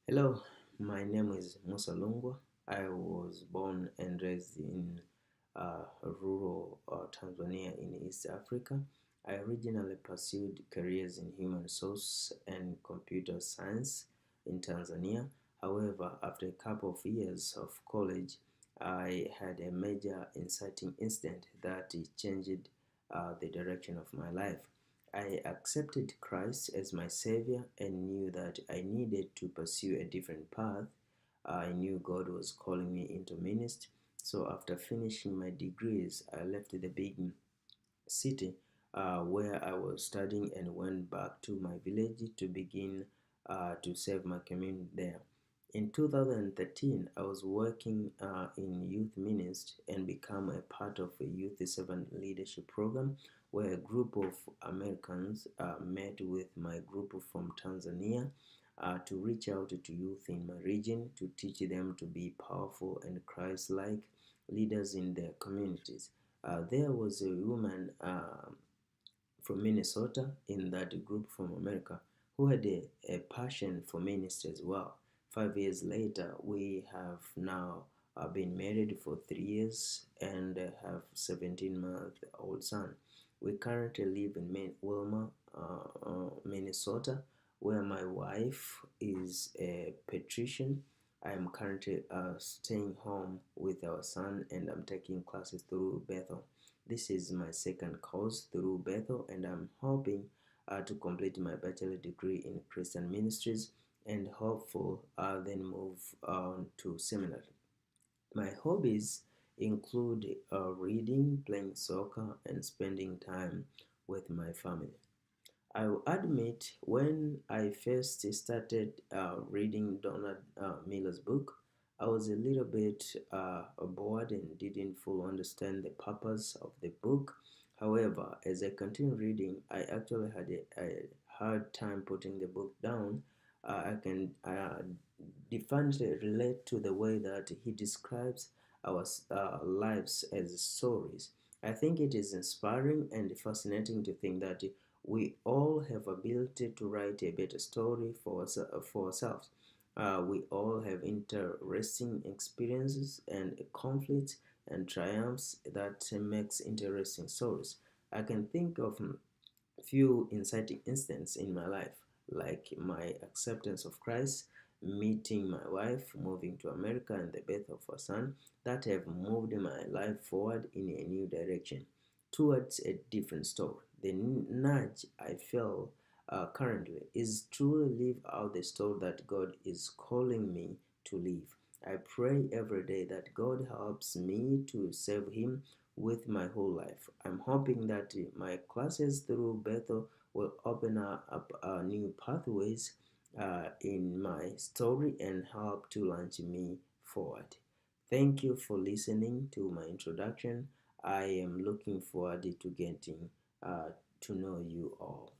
Hello, my name is MLungwa. I was born and raised in rural Tanzania in East Africa. I originally pursued careers in human resource and computer science in Tanzania. However, after a couple of years of college, I had a major inciting incident that changed the direction of my life. I accepted Christ as my Savior and knew that I needed to pursue a different path. I knew God was calling me into ministry. So after finishing my degrees, I left the big city where I was studying and went back to my village to begin to serve my community there. In 2013, I was working in youth ministry and become a part of a youth servant leadership program where a group of Americans met with my group from Tanzania to reach out to youth in my region to teach them to be powerful and Christ-like leaders in their communities. There was a woman from Minnesota in that group from America who had a passion for ministry as well. 5 years later, we have now been married for 3 years and have 17-month-old son. We currently live in Wilma, Minnesota, where my wife is a pediatrician. I am currently staying home with our son and I'm taking classes through Bethel. This is my second course through Bethel, and I'm hoping to complete my bachelor degree in Christian ministries and hopeful then move on to seminary. My hobbies include reading, playing soccer, and spending time with my family. I will admit when I first started reading Donald Miller's book, I was a little bit bored and didn't fully understand the purpose of the book. However, as I continued reading, I actually had a hard time putting the book down. I can definitely relate to the way that he describes our lives as stories. I think it is inspiring and fascinating to think that we all have ability to write a better story for ourselves. We all have interesting experiences and conflicts and triumphs that makes interesting stories. I can think of few inciting incidents in my life, like my acceptance of Christ, meeting my wife, moving to America, and the birth of our son, that have moved my life forward in a new direction towards a different story. The nudge I feel currently is to live out the story that God is calling me to live. I pray every day that God helps me to serve Him with my whole life. I'm hoping that my classes through Bethel will open up new pathways in my story and help to launch me forward. Thank you for listening to my introduction. I am looking forward to getting to know you all.